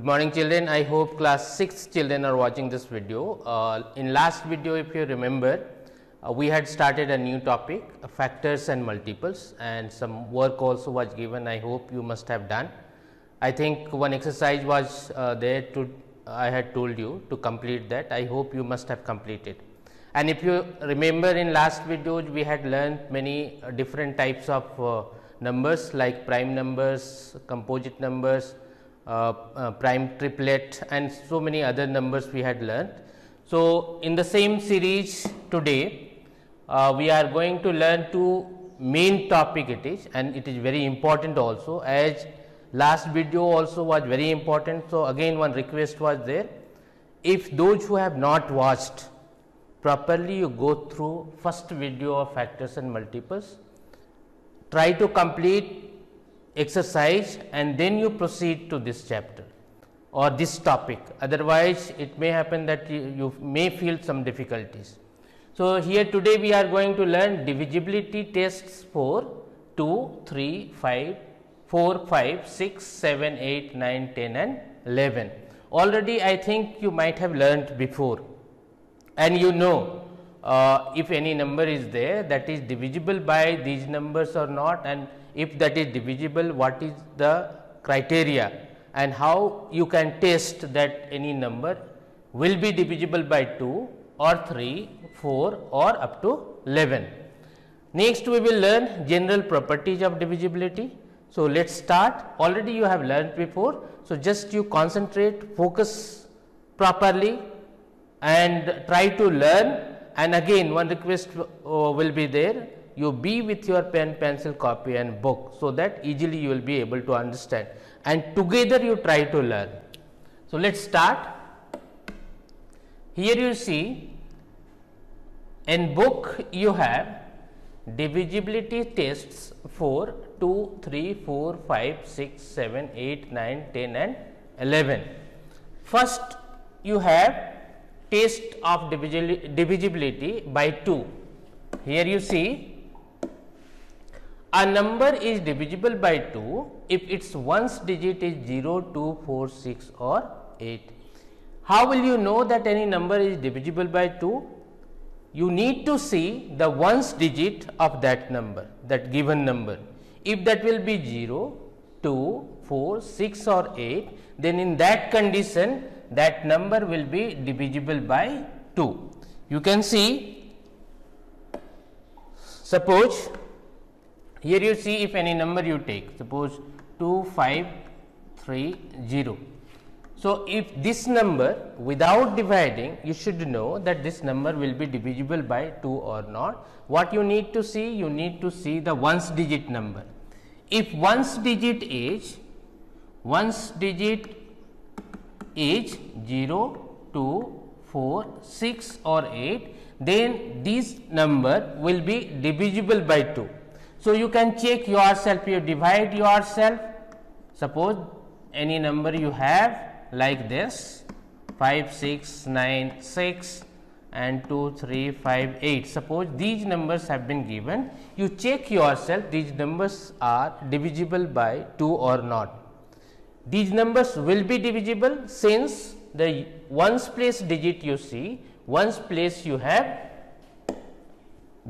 Good morning children. I hope class 6 children are watching this video. In last video, if you remember, we had started a new topic, factors and multiples, and some work also was given. I hope you must have done. I think one exercise was there to I had told you to complete that. I hope you must have completed. And if you remember, in last video we had learned many different types of numbers like prime numbers, composite numbers, prime triplet, and so many other numbers we had learned. So, in the same series today we are going to learn two main topic it is, and it is very important also, as last video also was very important. So, again one request was there, if those who have not watched properly, you go through first video of factors and multiples, try to complete exercise and then you proceed to this chapter or this topic, otherwise it may happen that you may feel some difficulties. So, here today we are going to learn divisibility tests for 2, 3, 5, 4, 5, 6, 7, 8, 9, 10 and 11. Already I think you might have learnt before, and you know if any number is there that is divisible by these numbers or not, and if that is divisible, what is the criteria and how you can test that any number will be divisible by 2 or 3, 4 or up to 11. Next we will learn general properties of divisibility. So, let us start. Already you have learned before. So, just you concentrate, focus properly and try to learn, and again one request will be there, you be with your pen, pencil, copy and book, so that easily you will be able to understand, and together you try to learn. So, let us start. Here you see in book you have divisibility tests for 2, 3, 4, 5, 6, 7, 8, 9, 10 and 11. First you have test of divisibility by 2. Here you see a number is divisible by 2 if its ones digit is 0, 2, 4, 6 or 8. How will you know that any number is divisible by 2? You need to see the ones digit of that number, that given number. If that will be 0, 2, 4, 6 or 8, then in that condition that number will be divisible by 2. You can see, suppose here you see if any number you take, suppose 2, 5, 3, 0. So, if this number without dividing, you should know that this number will be divisible by 2 or not. What you need to see? You need to see the ones digit number. If ones digit is 0, 2, 4, 6 or 8, then this number will be divisible by 2. So, you can check yourself, you divide yourself. Suppose any number you have like this 5, 6, 9, 6 and 2, 3, 5, 8. Suppose these numbers have been given, you check yourself these numbers are divisible by 2 or not. These numbers will be divisible since the ones place digit you see, ones place you have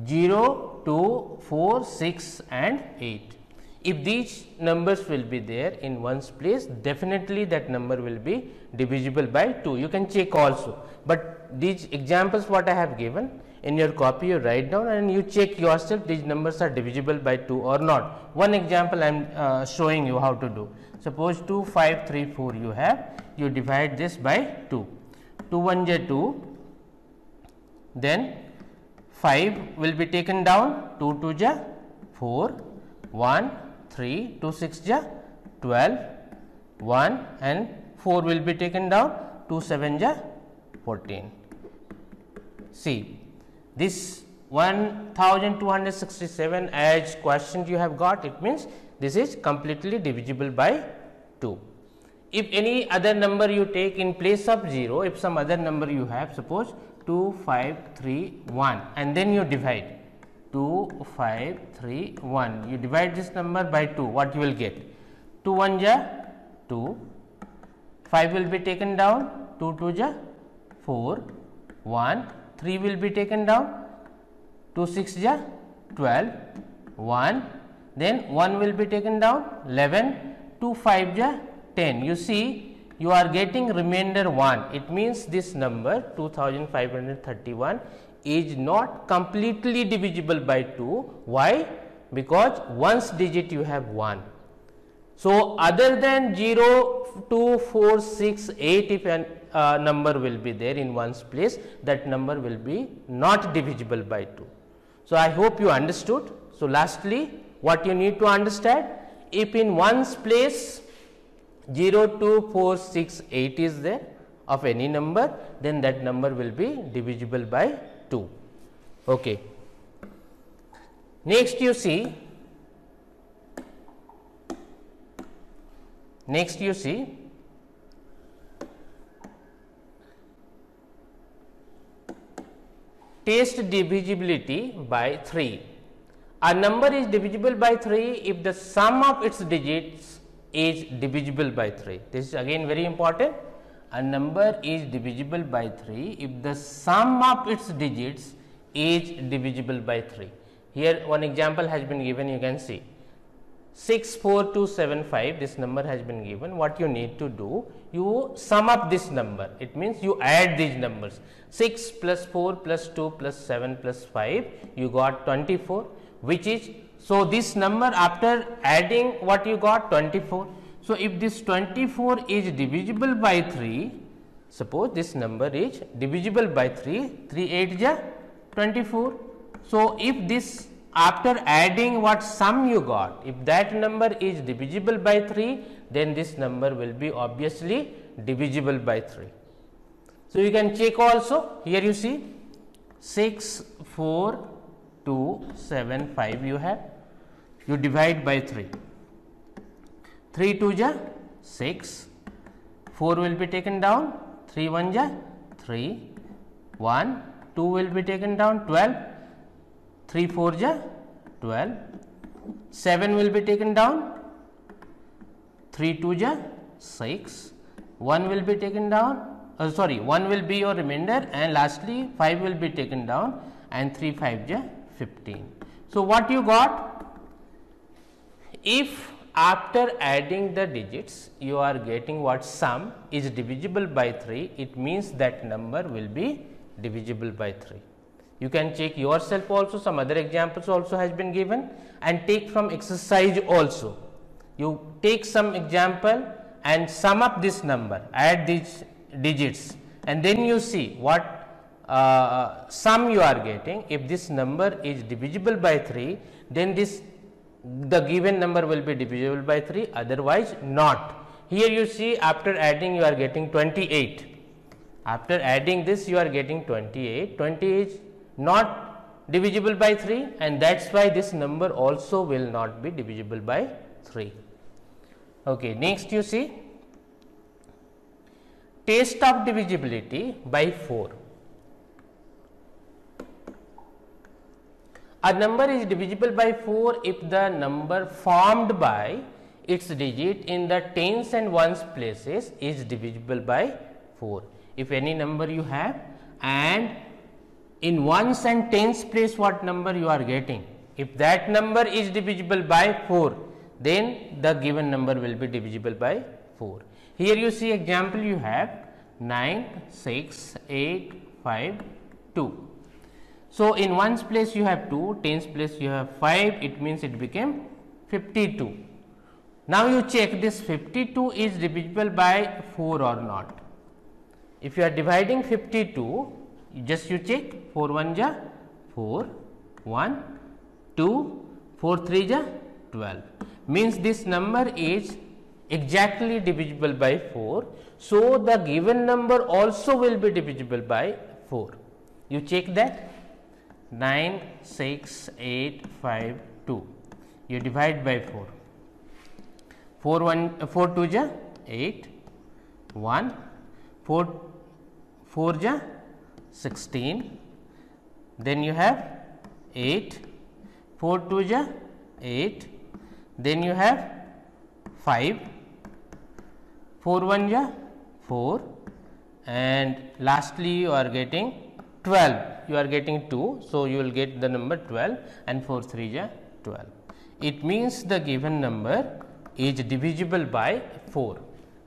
0, 2, 4, 6 and 8. If these numbers will be there in ones place, definitely that number will be divisible by 2. You can check also, but these examples what I have given in your copy, you write down and you check yourself these numbers are divisible by 2 or not. One example I am showing you how to do. Suppose 2, 5, 3, 4 you have, you divide this by 2. 2 1 ja 2, then 5 will be taken down, 2 2 ja 4, 1, 3, 2 6 ja 12, 1 and 4 will be taken down, 2 7 ja 14. See, this 1267 as question you have got, it means this is completely divisible by 2. If any other number you take in place of 0, if some other number you have, suppose 2, 5, 3, 1 and then you divide 2, 5, 3, 1, you divide this number by 2, what you will get? 2 1 ja 2, 5 will be taken down, 2 2 ja 4, 1, 3 will be taken down, 2 6 ja 12, 1, then 1 will be taken down, 11, 2 5 ja 10. You see, you are getting remainder 1. It means this number 2531 is not completely divisible by 2. Why? Because one's digit you have 1. So, other than 0, 2, 4, 6, 8, if a number will be there in one's place, that number will be not divisible by 2. So, I hope you understood. So, lastly, what you need to understand, if in one's place 0, 2, 4, 6, 8 is there of any number, then that number will be divisible by 2. Okay. Next you see, test divisibility by 3. A number is divisible by 3 if the sum of its digits is divisible by 3. This is again very important. A number is divisible by 3 if the sum of its digits is divisible by 3. Here one example has been given, you can see 64275, this number has been given. What you need to do, you sum up this number, it means you add these numbers, 6 plus 4 plus 2 plus 7 plus 5, you got 24, which is, so this number after adding what you got 24. So, if this 24 is divisible by 3, suppose this number is divisible by 3, 3 8 ja 24. So, if this after adding what sum you got, if that number is divisible by 3, then this number will be obviously divisible by 3. So, you can check also, here you see 6 4 2 7 5 you have, you divide by 3, 3 2 ja 6, 4 will be taken down, 3 1 ja 3, 1, 2 will be taken down, 12, 3 4 ja 12, 7 will be taken down, 3 2 ja 6, 1 will be taken down, 1 will be your remainder, and lastly 5 will be taken down, and 3 5 ja 15. So, what you got? If after adding the digits you are getting what sum is divisible by 3, it means that number will be divisible by 3. You can check yourself also, some other examples also has been given, and take from exercise also. You take some example and sum up this number, add these digits, and then you see what sum you are getting. If this number is divisible by 3, then the given number will be divisible by 3, otherwise not. Here you see, after adding you are getting 28. After adding this you are getting 28. 28 is not divisible by 3, and that is why this number also will not be divisible by 3. Okay. Next you see test of divisibility by 4. A number is divisible by 4 if the number formed by its digit in the tens and ones places is divisible by 4. If any number you have and in ones and tens place what number you are getting, if that number is divisible by 4, then the given number will be divisible by 4. Here you see example, you have 9, 6, 8, 5, 2. So, in ones place you have 2, tens place you have 5, it means it became 52. Now, you check this 52 is divisible by 4 or not. If you are dividing 52, just you check 4 1 ja 4, 1, 2, 4 3 ja 12, means this number is exactly divisible by 4. So, the given number also will be divisible by 4. You check that 9, 6, 8, 5, 2, you divide by 4, 4 2 ja 8, 1, 4 ja 16, then you have 8, 4 2 ja 8, then you have 5, 4 1 ja 4, and lastly you are getting 12, you are getting 2. So, you will get the number 12 and 4 3 is 12. It means the given number is divisible by 4.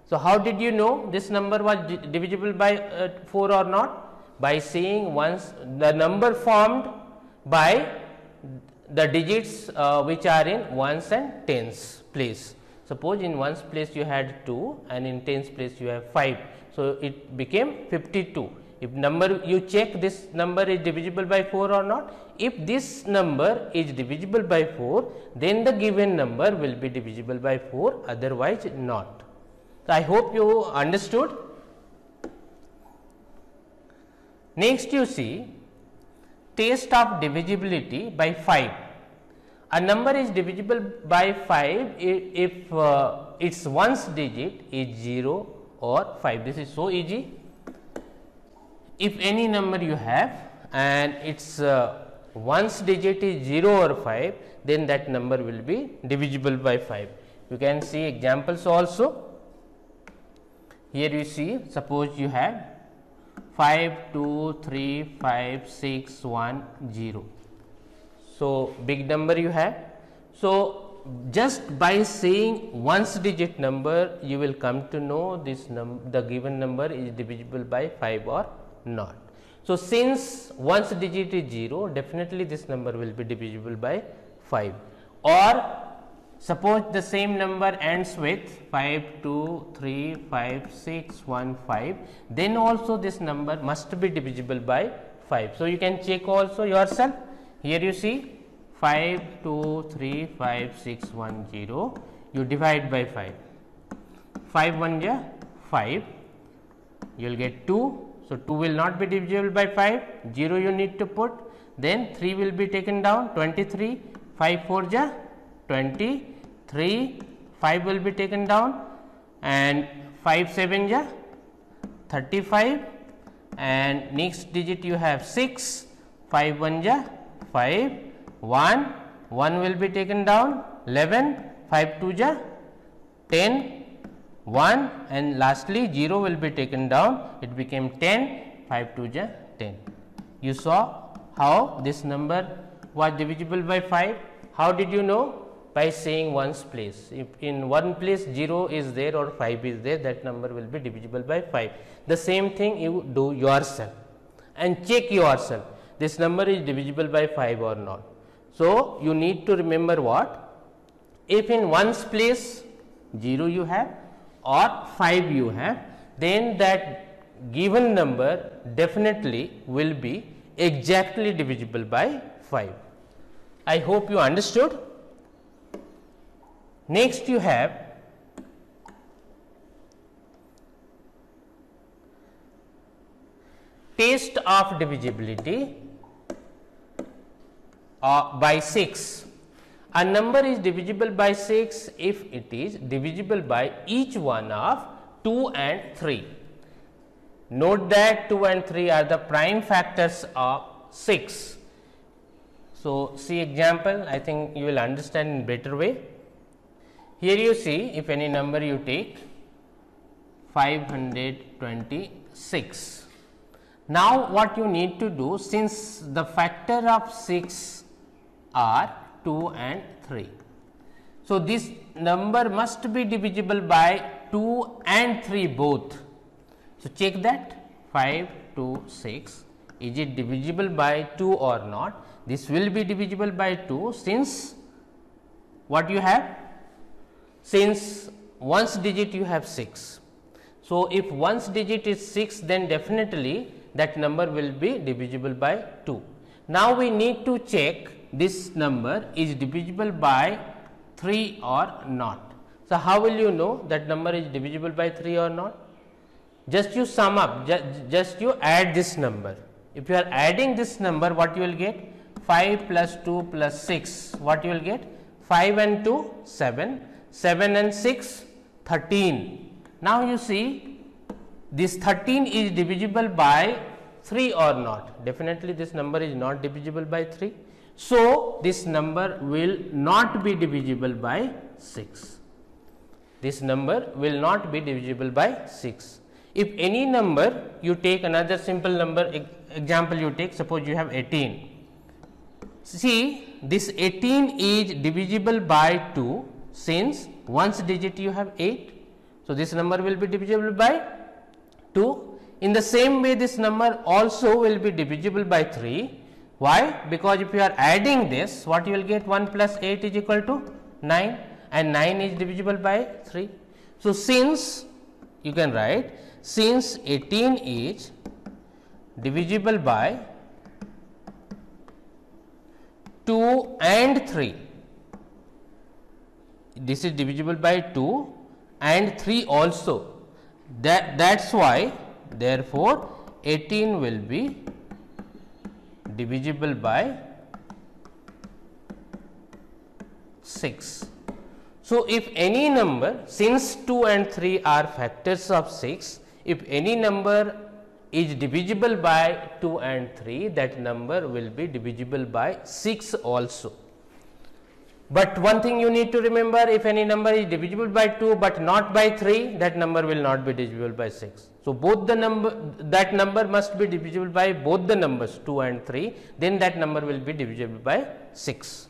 So, how did you know this number was divisible by 4 or not? By seeing once the number formed by the digits which are in ones and tens place. Suppose in ones place you had 2 and in tens place you have 5. So, it became 52. If number you check this number is divisible by 4 or not. If this number is divisible by 4, then the given number will be divisible by 4, otherwise not. So, I hope you understood. Next you see test of divisibility by 5. A number is divisible by 5 if its ones digit is 0 or 5. This is so easy. If any number you have and its ones digit is 0 or 5, then that number will be divisible by 5. You can see examples also. Here you see, suppose you have 5, 2, 3, 5, 6, 1, 0. So, big number you have. So, just by saying ones digit number, you will come to know this the given number is divisible by 5 or not. So, since ones digit is 0, definitely this number will be divisible by 5. Or suppose the same number ends with 5, 2, 3, 5, 6, 1, 5, then also this number must be divisible by 5. So, you can check also yourself. Here you see 5, 2, 3, 5, 6, 1, 0, you divide by 5. 5 1 is 5, you will get 2. So, 2 will not be divisible by 5, 0 you need to put, then 3 will be taken down, 23, 5 4 is 20, 3, 5 will be taken down, and 5 7 is 35, and next digit you have 6, 5 1 is 5, 1, 1 will be taken down, 11, 5 2 is 10, 1, and lastly 0 will be taken down, it became 10, 5 2 is 10. You saw how this number was divisible by 5. How did you know? By saying ones place. If in one place 0 is there or 5 is there, that number will be divisible by 5. The same thing you do yourself and check yourself, this number is divisible by 5 or not. So, you need to remember what? If in ones place 0 you have or 5 you have, then that given number definitely will be exactly divisible by 5. I hope you understood. Next you have test of divisibility by 6. A number is divisible by 6 if it is divisible by each one of 2 and 3. Note that 2 and 3 are the prime factors of 6. So, see example, I think you will understand in better way. Here you see, if any number you take 526. Now, what you need to do, since the factor of 6 are 2 and 3. So, this number must be divisible by 2 and 3 both. So, check that 5, 2, 6, is it divisible by 2 or not? This will be divisible by 2 since what you have? Since ones digit you have 6. So, if ones digit is 6, then definitely that number will be divisible by 2. Now, we need to check this number is divisible by 3 or not. So, how will you know that number is divisible by 3 or not? Just you sum up, just you add this number. If you are adding this number, what you will get? 5 plus 2 plus 6, what you will get? 5 and 2, 7, 7 and 6, 13. Now, you see this 13 is divisible by 3 or not? Definitely this number is not divisible by 3. So, this number will not be divisible by 6. This number will not be divisible by 6. If any number, you take another simple number example, you take, suppose you have 18. See, this 18 is divisible by 2, since once digit you have 8. So, this number will be divisible by 2. In the same way, this number also will be divisible by 3. Why? Because if you are adding this, what you will get, 1 plus 8 is equal to 9, and 9 is divisible by 3. So, since you can write, since 18 is divisible by 2 and 3, this is divisible by 2 and 3 also, that's why, therefore, 18 will be divisible by 6. So, if any number, since 2 and 3 are factors of 6, if any number is divisible by 2 and 3, that number will be divisible by 6 also. But one thing you need to remember, if any number is divisible by 2 but not by 3, that number will not be divisible by 6. So, both the that number must be divisible by both the numbers 2 and 3, then that number will be divisible by 6.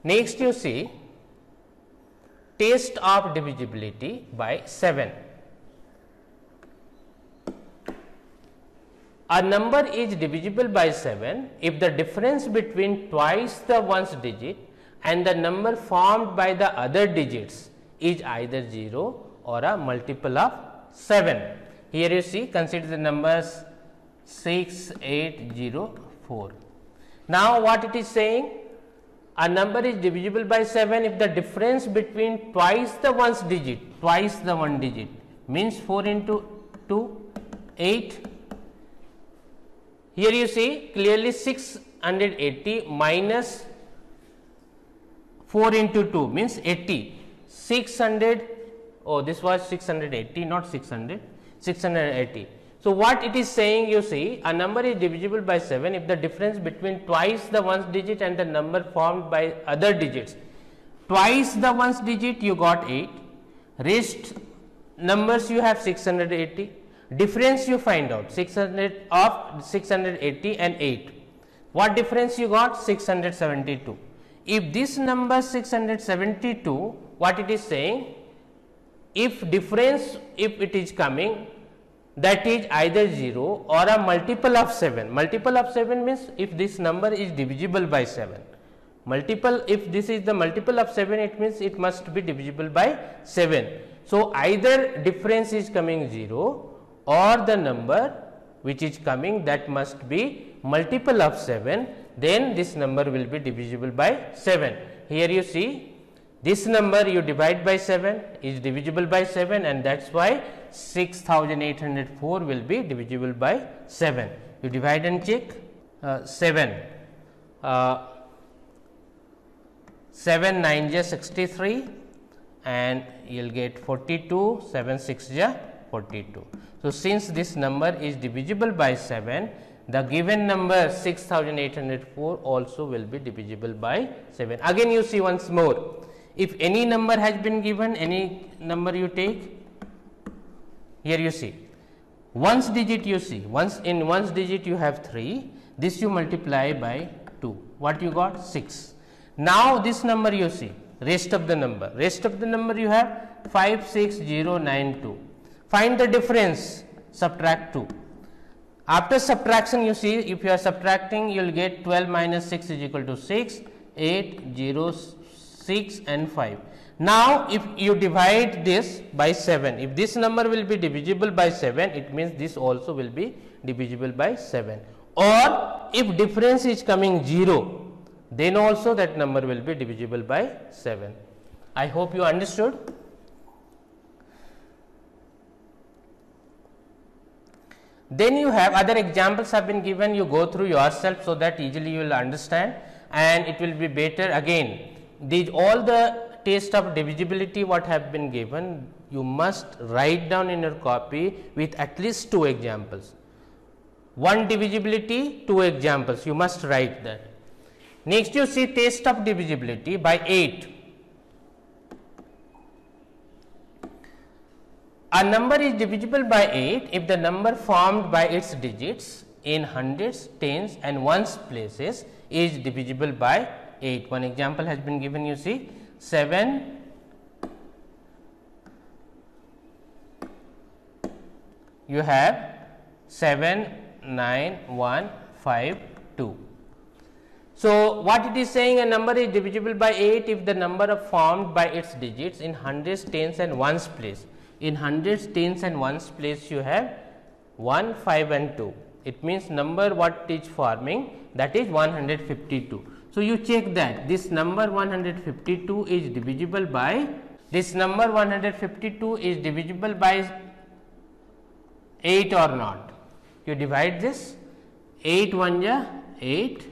Next, you see test of divisibility by 7. A number is divisible by 7 if the difference between twice the ones digit and the number formed by the other digits is either 0 or a multiple of 7. Here you see, consider the numbers 6, 8, 0, 4. Now, what it is saying? A number is divisible by 7 if the difference between twice the ones digit, twice the one digit, means 4 into 2, 8. Here you see clearly 680 minus 4 into 2 means 80. 600, oh, this was 680, not 600, 680. So, what it is saying, you see, a number is divisible by 7 if the difference between twice the ones digit and the number formed by other digits. Twice the ones digit you got 8, rest numbers you have 680, difference you find out 600 of 680 and 8. What difference you got? 672. If this number 672, what it is saying, if difference, if it is coming, that is either 0 or a multiple of 7. Multiple of 7 means if this number is divisible by 7. Multiple, if this is the multiple of 7, it means it must be divisible by 7. So, either difference is coming 0 or the number which is coming, that must be multiple of 7, then this number will be divisible by 7. Here you see, this number you divide by 7 is divisible by 7, and that is why 6804 will be divisible by 7. You divide and check 7. 7 9 ja 63 and you will get 42, 7 6 ja 42. So, since this number is divisible by 7, the given number 6804 also will be divisible by 7. Again you see once more, if any number has been given, any number you take, here you see ones digit, you see once in ones digit you have 3, this you multiply by 2, what you got? 6. Now, this number you see, rest of the number you have 5 6 0 9 2. Find the difference, subtract 2. After subtraction, you see, if you are subtracting, you will get 12 minus 6 is equal to 6, 8 0 6 and 5. Now, if you divide this by 7, if this number will be divisible by 7, it means this also will be divisible by 7, or if difference is coming 0, then also that number will be divisible by 7. I hope you understood. Then you have other examples have been given, you go through yourself so that easily you will understand, and it will be better. Again, these all the test of divisibility what have been given, you must write down in your copy with at least 2 examples. One divisibility, 2 examples, you must write that. Next you see test of divisibility by 8. A number is divisible by 8 if the number formed by its digits in hundreds, tens and ones places is divisible by 8. One example has been given, you see 7, you have 7, 9, 1, 5, 2. So, what it is saying, a number is divisible by 8 if the number of formed by its digits in hundreds, tens and ones place. In hundreds, tens and ones place you have 1, 5 and 2. It means number what is forming, that is 152. So, you check that this number 152 is divisible by, this number 152 is divisible by 8 or not. You divide this, 8 1 ja 8,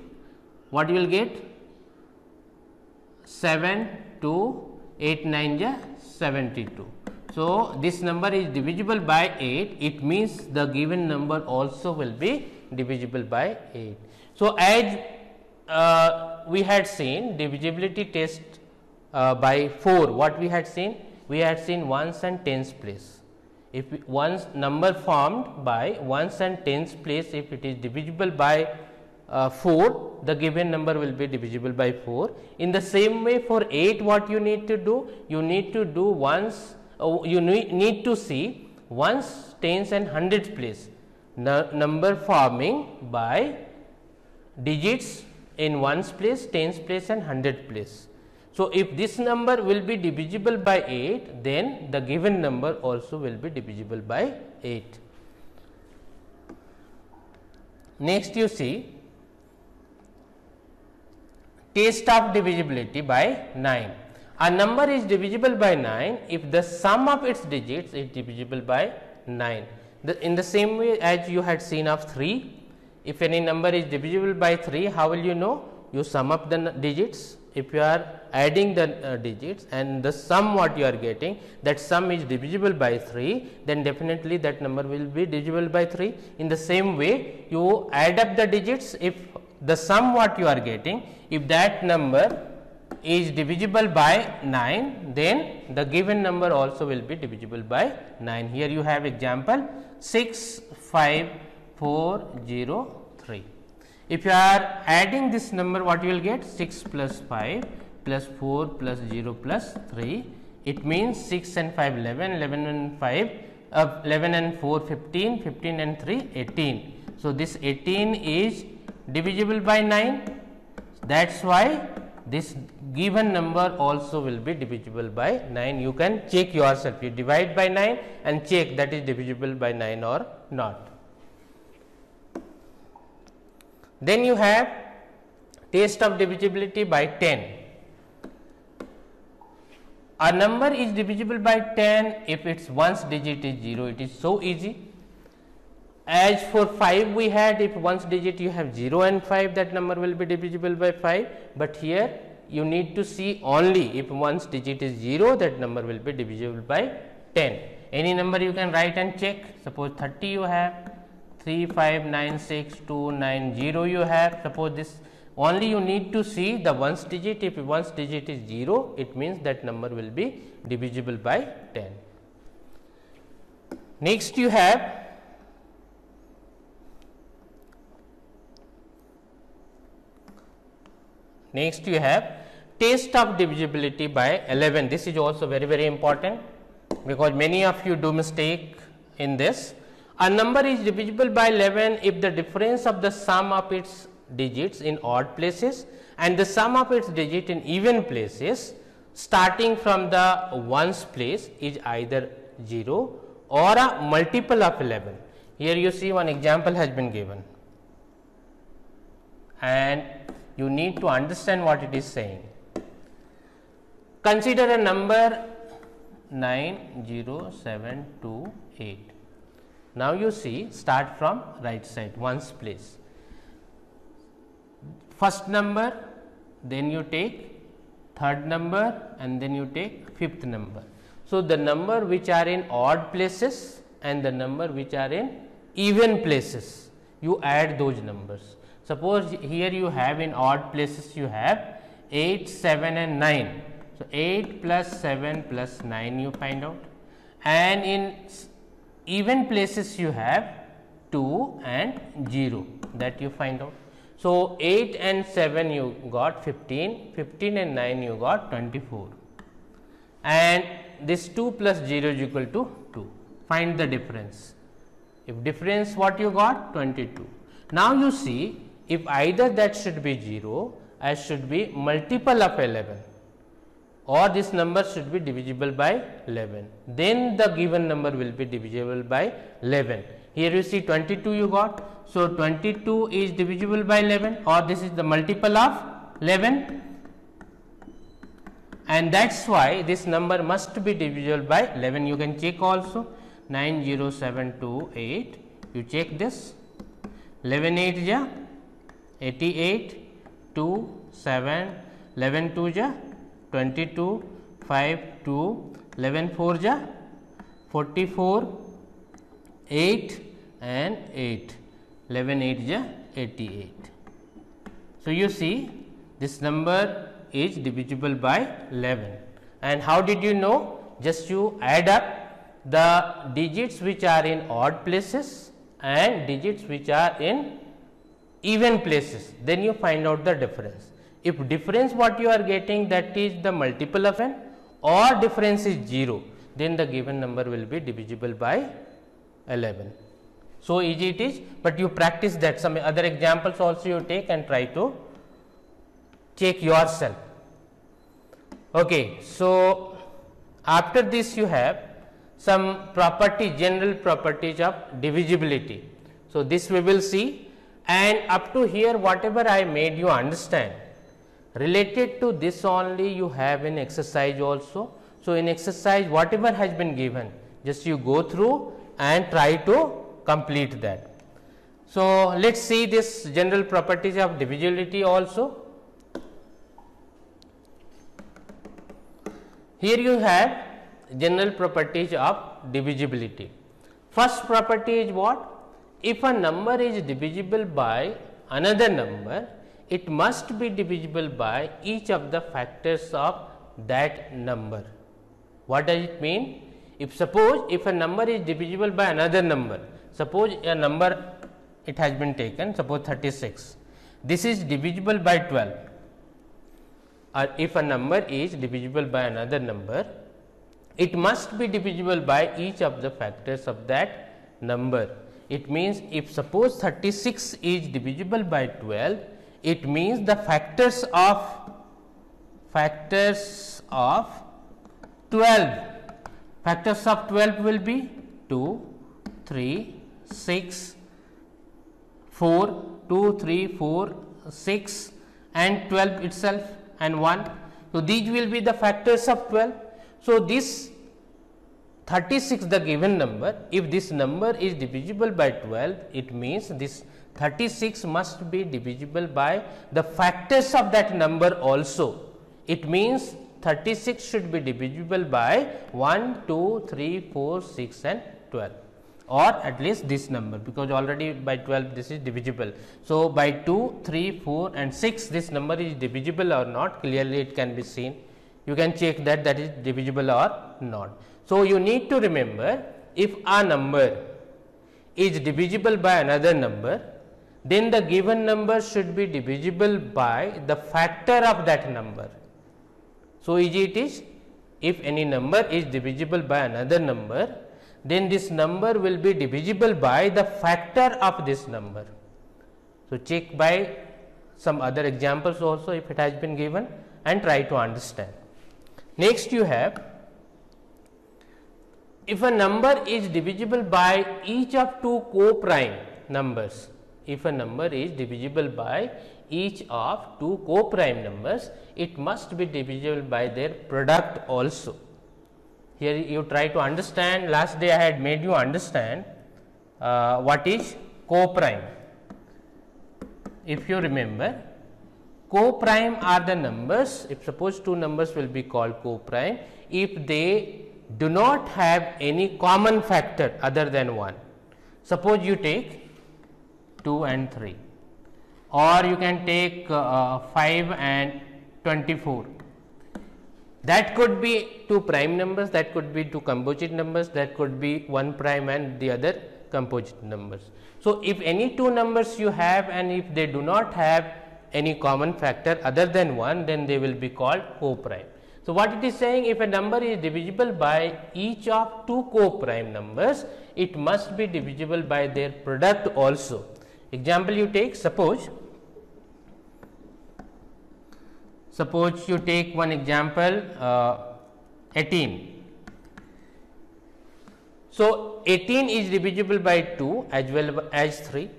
what you will get 7 2, 8 9 ja 72. So, this number is divisible by 8, it means the given number also will be divisible by 8. So, as we had seen divisibility test by 4, what we had seen? We had seen ones and tens place. If one's number formed by ones and tens place, if it is divisible by 4, the given number will be divisible by 4. In the same way, for 8, what you need to do? You need to do ones, you need to see ones, tens and hundreds place, number forming by digits in ones place, tens place and hundred place. So, if this number will be divisible by 8, then the given number also will be divisible by 8. Next, you see test of divisibility by 9. A number is divisible by 9 if the sum of its digits is divisible by 9. In the same way as you had seen of 3, if any number is divisible by 3, how will you know? You sum up the digits. If you are adding the digits and the sum what you are getting, that sum is divisible by 3, then definitely that number will be divisible by 3. In the same way, you add up the digits, if the sum what you are getting, if that number is divisible by 9, then the given number also will be divisible by 9. Here you have example 6, 5, 4, 0, 3. If you are adding this number, what you will get? 6 plus 5 plus 4 plus 0 plus 3. It means 6 and 5 11, 11 and 5 11 and 4 15, 15 and 3 18. So, this 18 is divisible by 9. That is why this given number also will be divisible by 9. You can check yourself, you divide by 9 and check that is divisible by 9 or not. Then you have test of divisibility by 10. A number is divisible by 10 if its ones digit is 0. It is so easy. As for 5, we had if ones digit you have 0 and 5, that number will be divisible by 5, but here you need to see only if ones digit is 0, that number will be divisible by 10. Any number you can write and check. Suppose 30 you have, 3, 5, 9, 6, 2, 9, 0 you have. Suppose this, only you need to see the ones digit. If ones digit is 0, it means that number will be divisible by 10. Next you have test of divisibility by 11. This is also very important, because many of you do mistake in this. A number is divisible by 11 if the difference of the sum of its digits in odd places and the sum of its digit in even places starting from the ones place is either 0 or a multiple of 11. Here you see one example has been given, and you need to understand what it is saying. Consider a number 90728. Now you see, start from right side, ones place. First number, then you take third number, and then you take fifth number. So, the number which are in odd places and the number which are in even places, you add those numbers. Suppose here you have in odd places you have 8, 7 and 9. So, 8 plus 7 plus 9 you find out, and in even places you have 2 and 0, that you find out. So, 8 and 7 you got 15, 15 and 9 you got 24, and this 2 plus 0 is equal to 2. Find the difference. If difference, what you got? 22. Now, you see, if either that should be 0 or should be multiple of 11, or this number should be divisible by 11, then the given number will be divisible by 11. Here you see 22 you got. So, 22 is divisible by 11, or this is the multiple of 11, and that is why this number must be divisible by 11. You can check also 90728, you check this, 11 8 ja 88, 2 7, 11 2 ja 22, 5 2, 11 4 ja 44, 8 and 8, 11 8 ja 88. So, you see this number is divisible by 11, and how did you know? Just you add up the digits which are in odd places and digits which are in even places, then you find out the difference. If difference what you are getting, that is the multiple of n, or difference is 0, then the given number will be divisible by 11. So easy it is, but you practice that. Some other examples also you take and try to check yourself. Okay, so after this you have some property, general properties of divisibility. So this we will see, and up to here whatever I made you understand, related to this only you have in exercise also. So in exercise whatever has been given, just you go through and try to complete that. So let us see this general properties of divisibility also. Here you have general properties of divisibility. First property is what? If a number is divisible by another number, it must be divisible by each of the factors of that number. What does it mean? If suppose if a number is divisible by another number, suppose a number it has been taken, suppose 36, this is divisible by 12, or if a number is divisible by another number, it must be divisible by each of the factors of that number. It means if suppose 36 is divisible by 12, it means the factors of 12. Factors of 12 will be 2, 3, 6, 4, 2, 3, 4, 6 and 12 itself and 1. So, these will be the factors of 12. So, this 36 the given number, if this number is divisible by 12, it means this 36 must be divisible by the factors of that number also. It means 36 should be divisible by 1, 2, 3, 4, 6 and 12, or at least this number, because already by 12 this is divisible. So, by 2, 3, 4 and 6 this number is divisible or not, clearly it can be seen. You can check that that is divisible or not. So, you need to remember, if a number is divisible by another number, then the given number should be divisible by the factor of that number. So easy it is, if any number is divisible by another number, then this number will be divisible by the factor of this number. So check by some other examples also if it has been given and try to understand. Next you have, if a number is divisible by each of two co-prime numbers, if a number is divisible by each of two co-prime numbers, it must be divisible by their product also. Here you try to understand, last day I had made you understand what is co-prime. If you remember, co-prime are the numbers, if suppose two numbers will be called co-prime, if they do not have any common factor other than 1. Suppose you take 2 and 3, or you can take 5 and 24. That could be two prime numbers, that could be two composite numbers, that could be one prime and the other composite numbers. So, if any two numbers you have and if they do not have any common factor other than 1, then they will be called co-prime. So, what it is saying, if a number is divisible by each of two co-prime numbers, it must be divisible by their product also. Example you take, suppose you take one example 18. So, 18 is divisible by 2 as well as 3.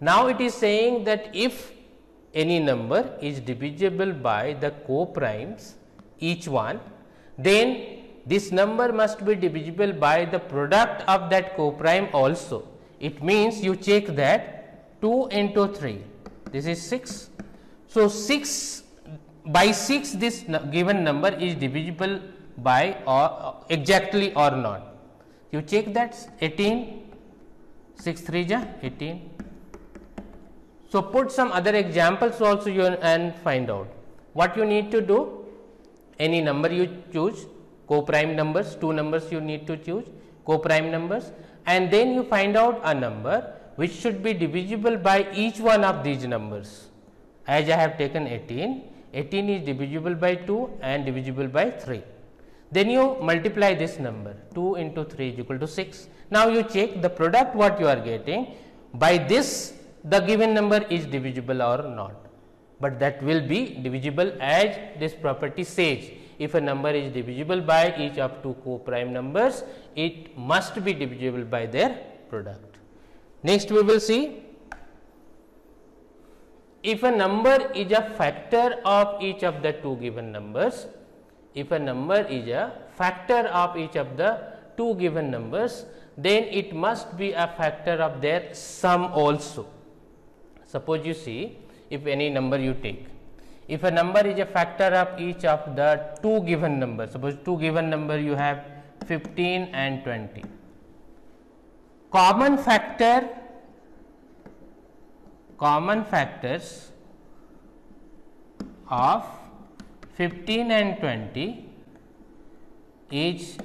Now, it is saying that if any number is divisible by the co-primes each one, then this number must be divisible by the product of that co-prime also. It means you check that 2 into 3, this is 6. So, 6 by 6 this given number is divisible by or exactly or not. You check that 18, 6 3 ja 18. So, put some other examples also you and find out. What you need to do, any number you choose, co-prime numbers, two numbers you need to choose, co-prime numbers, and then you find out a number which should be divisible by each one of these numbers. As I have taken 18, 18 is divisible by 2 and divisible by 3. Then you multiply this number, 2 into 3 is equal to 6. Now, you check the product what you are getting, by this the given number is divisible or not, but that will be divisible as this property says. If a number is divisible by each of two co-prime numbers, it must be divisible by their product. Next we will see, if a number is a factor of each of the two given numbers, if a number is a factor of each of the two given numbers, then it must be a factor of their sum also. Suppose you see, if any number you take, if a number is a factor of each of the two given numbers, suppose two given number you have 15 and 20. Common factors of 15 and 20 is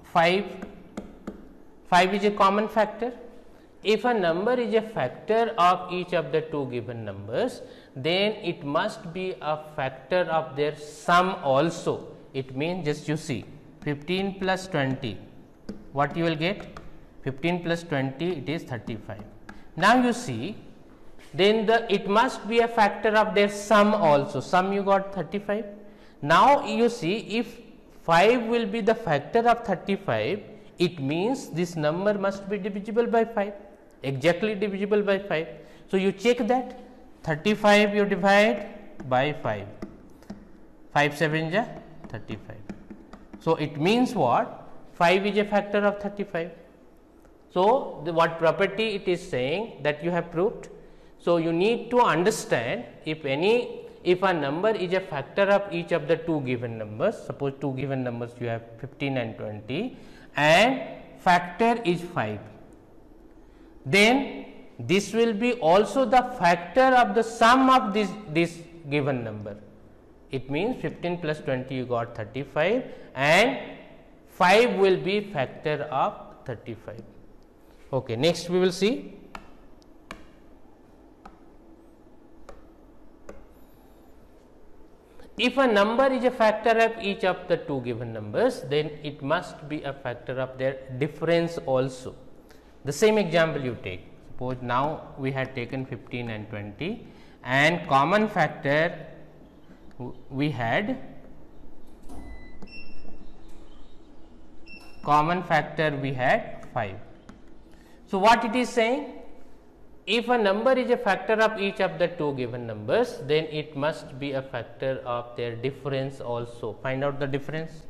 5. 5 is a common factor. If a number is a factor of each of the two given numbers, then it must be a factor of their sum also. It means, just you see, 15 plus 20, what you will get? 15 plus 20, it is 35. Now, you see, then it must be a factor of their sum also. Sum you got 35. Now, you see, if 5 will be the factor of 35, it means this number must be divisible by 5, exactly divisible by 5. So, you check that 35 you divide by 5, 5 7 ja 35. So, it means what? 5 is a factor of 35. So, what property it is saying that you have proved. So, you need to understand, if a number is a factor of each of the two given numbers, suppose two given numbers you have 15 and 20 and factor is 5, then this will be also the factor of the sum of this given number. It means 15 plus 20 you got 35 and 5 will be factor of 35. Okay, next we will see. If a number is a factor of each of the two given numbers, then it must be a factor of their difference also. The same example you take, suppose now we had taken 15 and 20 and common factor we had 5. So, what it is saying? If a number is a factor of each of the two given numbers, then it must be a factor of their difference also. Find out the difference.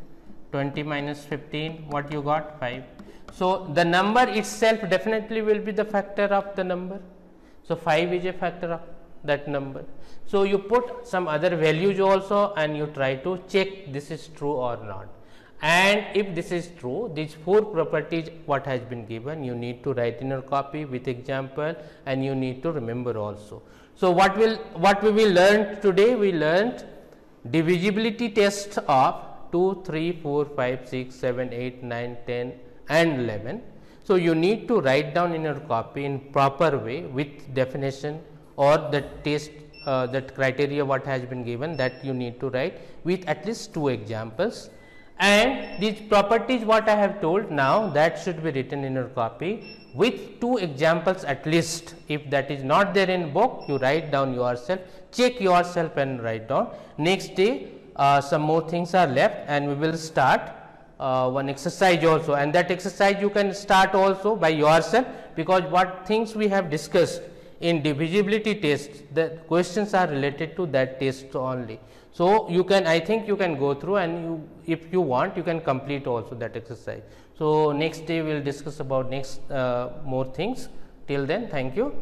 20 minus 15, what you got? 5. So, the number itself definitely will be the factor of the number. So, 5 is a factor of that number. So, you put some other values also and you try to check this is true or not. And if this is true, these 4 properties what has been given, you need to write in your copy with example and you need to remember also. So, what we will learn today? We learned divisibility test of 2, 3, 4, 5, 6, 7, 8, 9, 10 and 11. So, you need to write down in your copy in proper way with definition or the test that criteria what has been given, that you need to write with at least 2 examples, and these properties what I have told now, that should be written in your copy with 2 examples at least. If that is not there in book, you write down yourself, check yourself and write down. Next day some more things are left and we will start one exercise also, and that exercise you can start also by yourself, because what things we have discussed in divisibility test, the questions are related to that test only. So, you can, I think you can go through, and you, if you want, you can complete also that exercise. So, next day we will discuss about next more things. Till then, thank you.